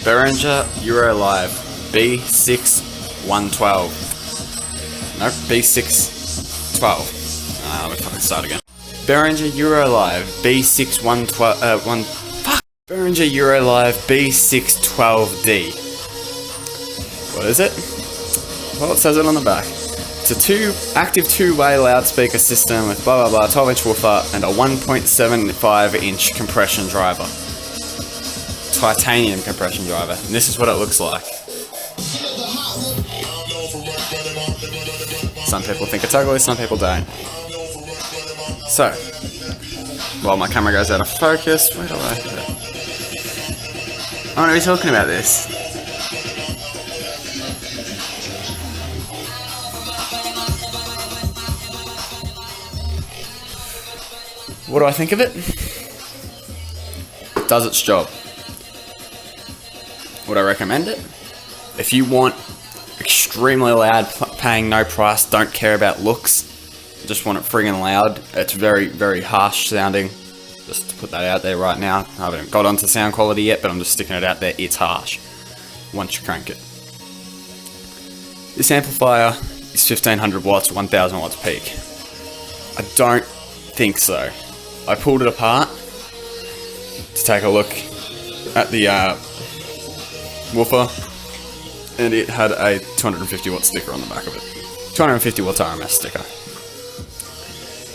Behringer Eurolive B612. No, B612. Let me fucking start again. Behringer Eurolive B612. Behringer Eurolive B612D. What is it? Well, it says it on the back. It's a active two-way loudspeaker system with blah blah blah 12-inch woofer and a 1.75-inch compression driver. Titanium compression driver. And this is what it looks like. Some people think it's ugly, some people don't. So, while my camera goes out of focus, where do I... I'm going to be talking about this. What do I think of it? It does its job. Would I recommend it? If you want extremely loud, paying no price, don't care about looks, just want it friggin' loud, it's very, very harsh sounding. Just to put that out there right now. I haven't got onto sound quality yet, but I'm just sticking it out there. It's harsh once you crank it. This amplifier is 1500 watts, 1000 watts peak. I don't think so. I pulled it apart to take a look at the woofer, and it had a 250 watt sticker on the back of it. 250 watts RMS sticker.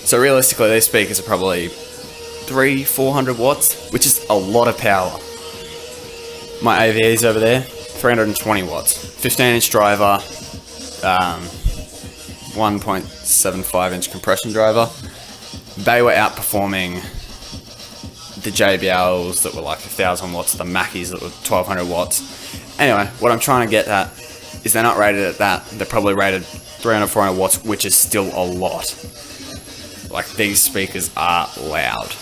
So realistically, these speakers are probably 300-400 watts, which is a lot of power. My AVEs over there, 320 watts. 15-inch driver, 1.75-inch compression driver. They were outperforming the JBLs that were like 1000 watts, the Mackies that were 1200 watts. Anyway, what I'm trying to get at is they're not rated at that. They're probably rated 300-400 watts, which is still a lot. Like, these speakers are loud.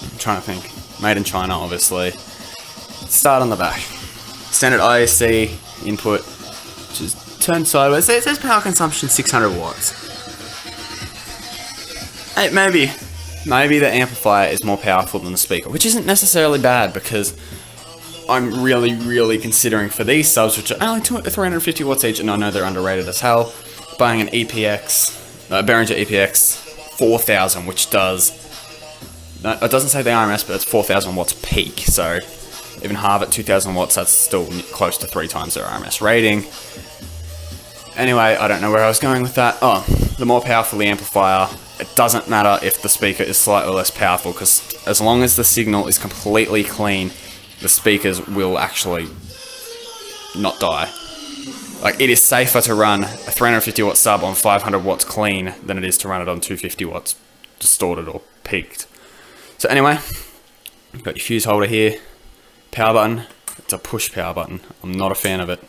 I'm trying to think. Made in China, obviously. Start on the back. Standard IEC input, which is turned sideways. It says power consumption 600 watts. Hey, maybe the amplifier is more powerful than the speaker, which isn't necessarily bad, because I'm really considering for these subs, which are only 350 watts each, and I know they're underrated as hell, buying an Behringer EPX 4000, which does, it doesn't say the RMS, but it's 4000 watts peak, so even half at 2000 watts, that's still close to 3 times their RMS rating. Anyway, I don't know where I was going with that. Oh, the more powerful the amplifier, it doesn't matter if the speaker is slightly less powerful, because as long as the signal is completely clean, the speakers will actually not die. Like, it is safer to run a 350 watt sub on 500 watts clean than it is to run it on 250 watts distorted or peaked. So anyway, you've got your fuse holder here, power button. It's a push power button. I'm not a fan of it,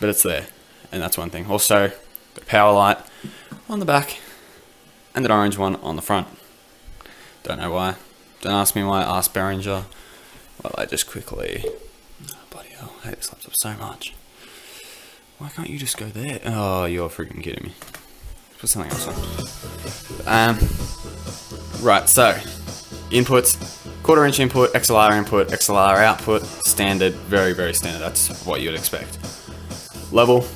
but it's there, and that's one thing. Also, the power light on the back, and an orange one on the front. Don't know why. Don't ask me why. Ask Behringer. Well, I just quickly... Oh, bloody hell. I hate this laptop so much. Why can't you just go there? Oh, you're freaking kidding me. Put something else on. Right, so... Inputs. 1/4 inch input, XLR input, XLR output. Standard. Very, very standard. That's what you would expect. Level.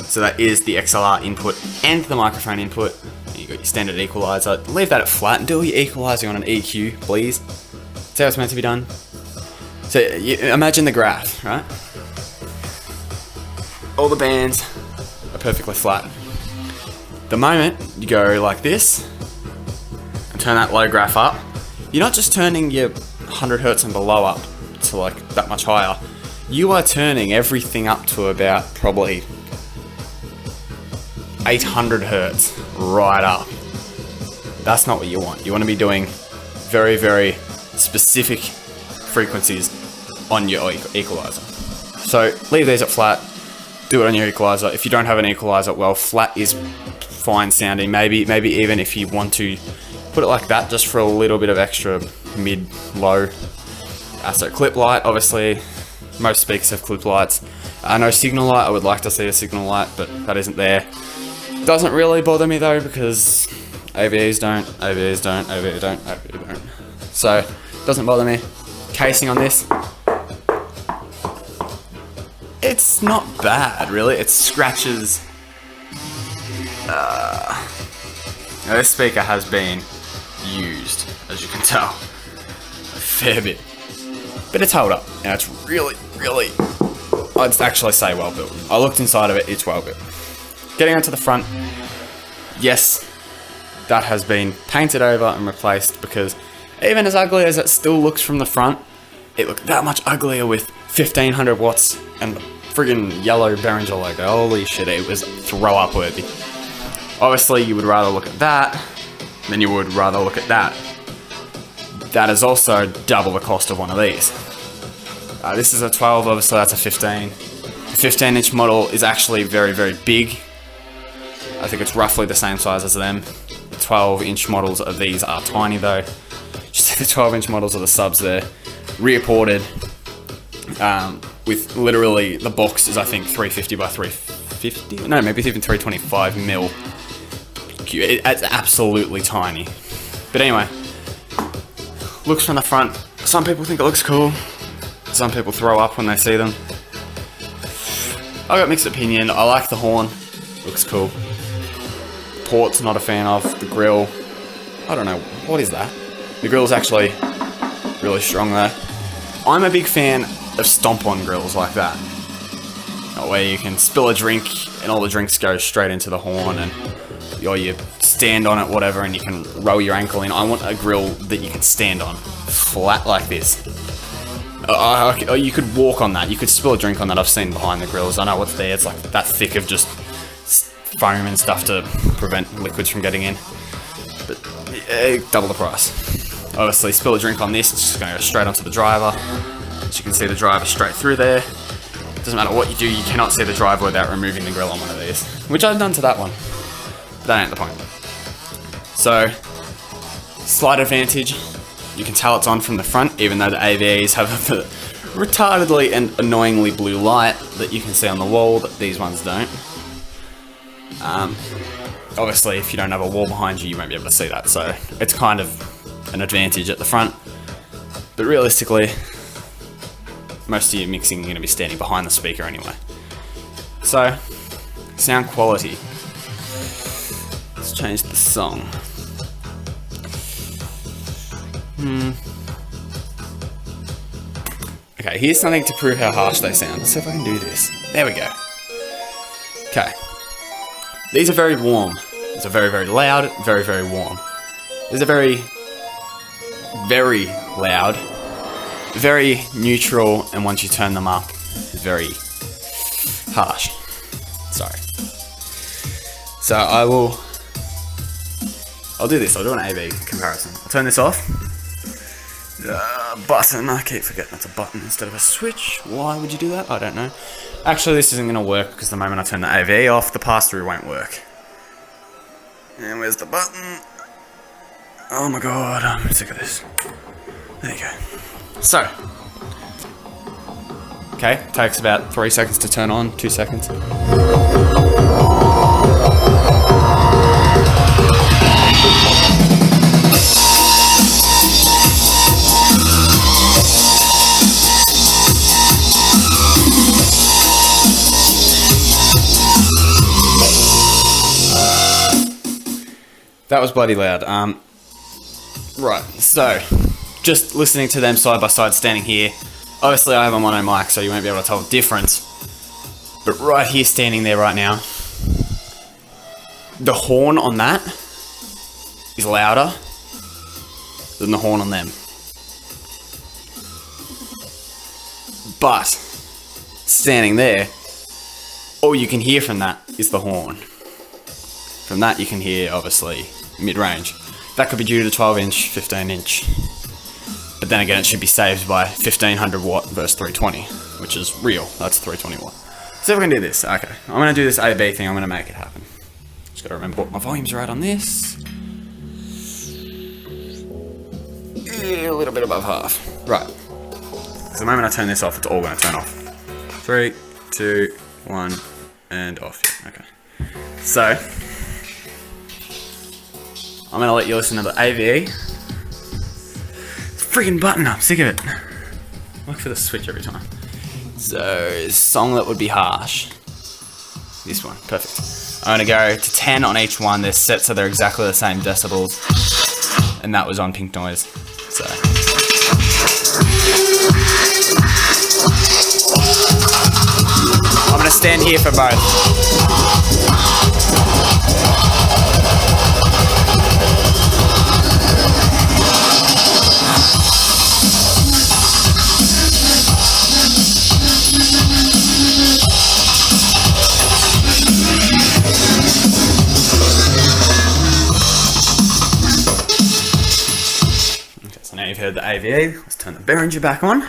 So that is the XLR input and the microphone input. You got your standard equalizer. Leave that at flat and do all your equalizing on an EQ, please. That's how it's meant to be done. So you imagine the graph, right? All the bands are perfectly flat. The moment you go like this and turn that low graph up, you're not just turning your 100 hertz and below up to like that much higher. You are turning everything up to about probably 800 hertz right up. That's not what you want. You want to be doing very, very specific frequencies on your equalizer. So leave these at flat, do it on your equalizer. If you don't have an equalizer, well, flat is fine sounding. Maybe even if you want to put it like that just for a little bit of extra mid-low. So clip light, obviously, most speakers have clip lights. No signal light. I would like to see a signal light, but that isn't there. Doesn't really bother me though, because AVEs don't. So, doesn't bother me. casing on this, it's not bad, really. It scratches. This speaker has been used, as you can tell, a fair bit. But it's held up. Now it's really, I'd actually say well built. I looked inside of it, it's well built. Getting onto the front, yes, that has been painted over and replaced, because even as ugly as it still looks from the front, it looked that much uglier with 1500 watts and the friggin' yellow Behringer logo. Holy shit, it was throw up worthy. Obviously, you would rather look at that than you would rather look at that. That is also double the cost of one of these. This is a 12, obviously that's a 15. The 15-inch model is actually very, very big. I think it's roughly the same size as them. The 12-inch models of these are tiny though. Just the 12-inch models of the subs there. Rear ported, with literally, the box is I think 350 by 350? No, maybe even 325 mil. It's absolutely tiny. But anyway, looks from the front. Some people think it looks cool. Some people throw up when they see them. I got mixed opinion. I like the horn. Looks cool. Port's not a fan of. The grill, I don't know. What is that? The grill's actually really strong though. I'm a big fan of stomp-on grills like that. Where you can spill a drink and all the drinks go straight into the horn, and or you stand on it, whatever, and you can roll your ankle in. I want a grill that you can stand on, flat like this. You could walk on that. You could spill a drink on that. I've seen behind the grills. I know what's there. It's like that thick of just foam and stuff to prevent liquids from getting in. But double the price. Obviously, spill a drink on this, it's just going to go straight onto the driver. As you can see, the driver straight through there. Doesn't matter what you do, you cannot see the driver without removing the grill on one of these, which I've done to that one. But that ain't the point. So, slight advantage. You can tell it's on from the front, even though the AVAs have a retardedly and annoyingly blue light that you can see on the wall that these ones don't. Obviously, if you don't have a wall behind you, you won't be able to see that. So it's kind of an advantage at the front. But realistically, most of your mixing you're going to be standing behind the speaker anyway. So, sound quality. Let's change the song. Okay, here's something to prove how harsh they sound. Let's see if I can do this. There we go. Okay. These are very warm. These are very, very loud, very, very warm. These are very, very loud, very neutral, and once you turn them up, very harsh. Sorry. So I'll do this. I'll do an A-B comparison. I'll turn this off. Button. I keep forgetting it's a button instead of a switch. Why would you do that? I don't know. Actually, this isn't going to work because the moment I turn the AV off, the pass-through won't work. And where's the button? Oh my god, I'm sick of this. There you go. So. Okay, takes about 3 seconds to turn on, 2 seconds. That was bloody loud. Right, so, just listening to them side by side standing here. Obviously I have a mono mic, so you won't be able to tell the difference. But right here, standing there right now, the horn on that is louder than the horn on them. But, standing there, all you can hear from that is the horn. From that you can hear, obviously, mid-range. That could be due to the 12-inch, 15-inch. But then again, it should be saved by 1500 watt versus 320, which is real. That's 320 watt. So if we can do this, okay. I'm going to do this A-B thing, I'm going to make it happen. Just got to remember what my volumes are at on this. A little bit above half. Right. So the moment I turn this off, it's all going to turn off. 3, 2, 1, and off. Okay. So, I'm going to let you listen to the AVE. It's a freaking button up, sick of it. Look for the switch every time. So, song that would be harsh. This one, perfect. I'm gonna go to 10 on each one. They're set so they're exactly the same decibels. And that was on Pink Noise. So. I'm gonna stand here for both. Now you've heard the AVE, let's turn the Behringer back on.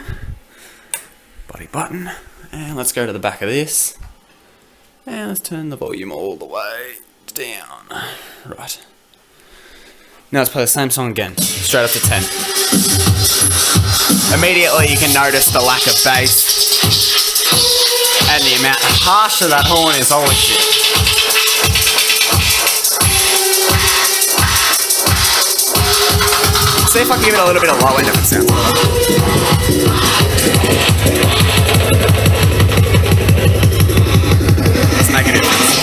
Body button. And let's go to the back of this. And let's turn the volume all the way down. Right. Now let's play the same song again. Straight up to 10. Immediately you can notice the lack of bass. And the amount harsher that horn is, holy shit. See if I can give it a little bit of low end if it sounds like. Let's make a difference.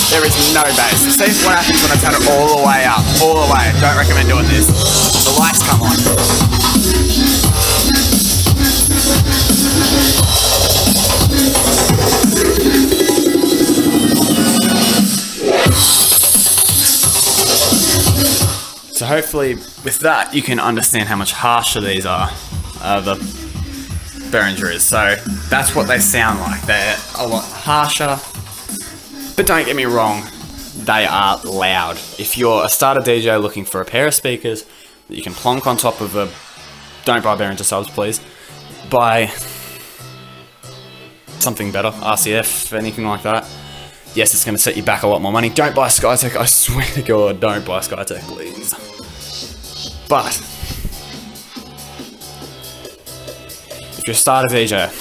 There is no bass. See what happens when I turn it all the way up, all the way. Don't recommend doing this. The lights come on. So hopefully with that you can understand how much harsher these are, the Behringer is. So that's what they sound like. They're a lot harsher, but don't get me wrong, they are loud. If you're a starter DJ looking for a pair of speakers that you can plonk on top of a, don't buy Behringer subs please, buy something better, RCF, anything like that. Yes, it's going to set you back a lot more money. Don't buy Skytech, I swear to God, don't buy Skytech, please. But, if you're a starter DJ,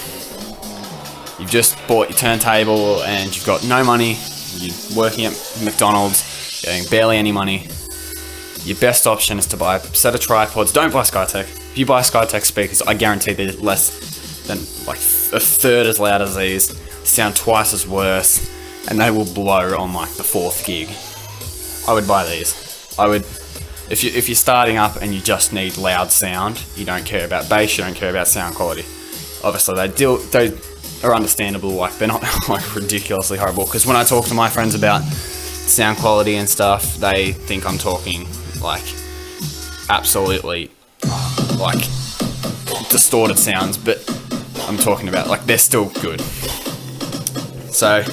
you've just bought your turntable and you've got no money, you're working at McDonald's, getting barely any money, your best option is to buy a set of tripods. Don't buy Skytech. If you buy Skytech speakers, I guarantee they're less than like a third as loud as these, sound twice as worse, and they will blow on like the 4th gig. I would buy these. I would, if you're starting up and you just need loud sound, you don't care about bass, you don't care about sound quality. Obviously they are understandable, like they're not like ridiculously horrible, because when I talk to my friends about sound quality and stuff, they think I'm talking like absolutely like distorted sounds, but I'm talking about like they're still good. So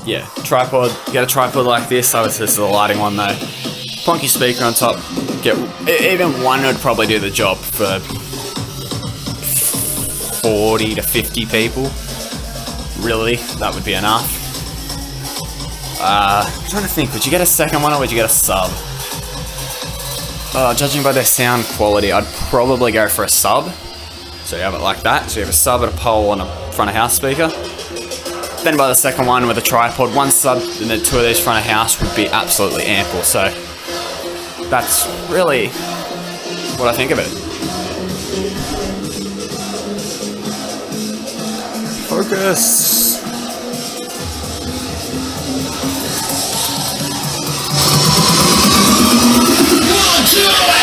yeah, tripod, get a tripod like this. Obviously this is a lighting one though. Plonk your speaker on top, even one would probably do the job for 40 to 50 people. Really, that would be enough. I'm trying to think, would you get a second one or would you get a sub? Judging by their sound quality, I'd probably go for a sub. So you have it like that, so you have a sub and a pole on a front of house speaker. Then by the second one with a tripod, one sub and then 2 of these front of house would be absolutely ample. So that's really what I think of it. Focus.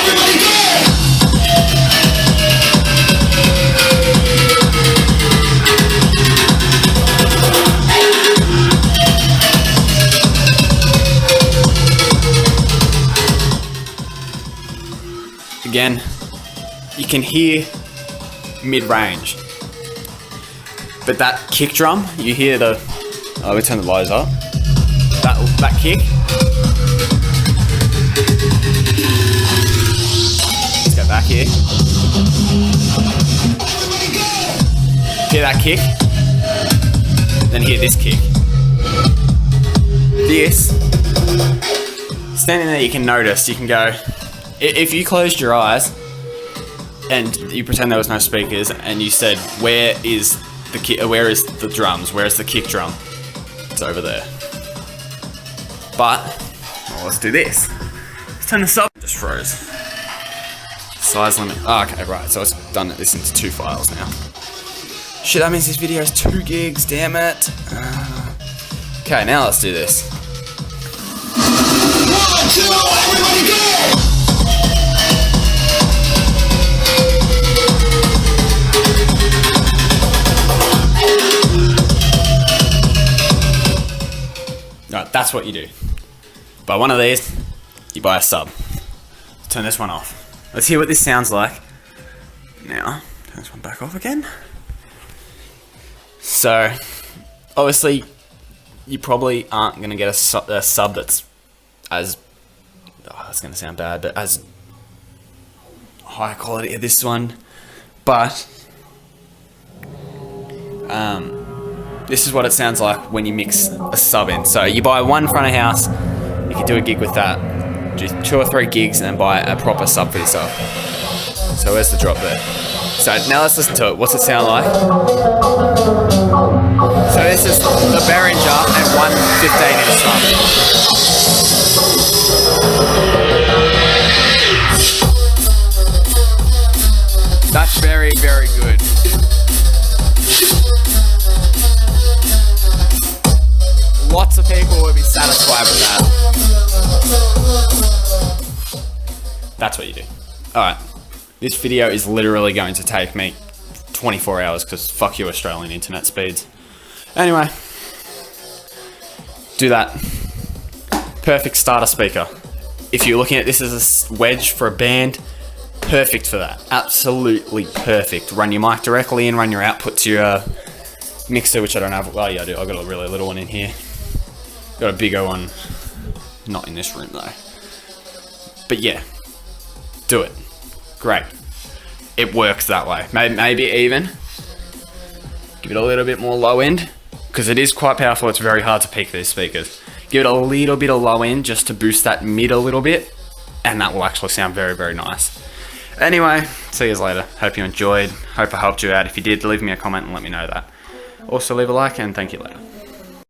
Everybody get! Again, you can hear mid-range, but that kick drum, you hear the, we turn the lows up, that kick, let's go back here, hear that kick, then hear this kick, this, standing there you can notice, you can go, if you closed your eyes and you pretend there was no speakers and you said, where is the drums? Where is the kick drum? It's over there. But, let's do this. Let's turn this up. Just froze. Size limit. Oh, okay, right. So it's done this into 2 files now. Shit, that means this video is 2 gigs. Damn it. Okay, now let's do this. 1, 2, everybody go! Right, that's what you do. Buy one of these, you buy a sub. Turn this one off. Let's hear what this sounds like. Now, turn this one back off again. So, obviously, you probably aren't going to get a sub that's as, that's going to sound bad, but as high quality as this one. But, this is what it sounds like when you mix a sub in. So you buy one front of house, you can do a gig with that. Do 2 or 3 gigs and then buy a proper sub for yourself. So where's the drop there? So now let's listen to it. What's it sound like? So this is the Behringer and 1/15" sub. That's very, very good. Lots of people would be satisfied with that. That's what you do. Alright. This video is literally going to take me 24 hours because fuck you Australian internet speeds. Anyway. Do that. Perfect starter speaker. If you're looking at this as a wedge for a band, perfect for that. Absolutely perfect. Run your mic directly in, run your output to your mixer, which I don't have. Well, yeah, I do. I've got a really little one in here. Got a bigger one, not in this room though. But yeah, do it. Great. It works that way. Maybe even give it a little bit more low end, because it is quite powerful. It's very hard to peak these speakers. Give it a little bit of low end just to boost that mid a little bit, and that will actually sound very, very nice. Anyway, see you later. Hope you enjoyed. Hope I helped you out. If you did, leave me a comment and let me know that. Also leave a like, and thank you later.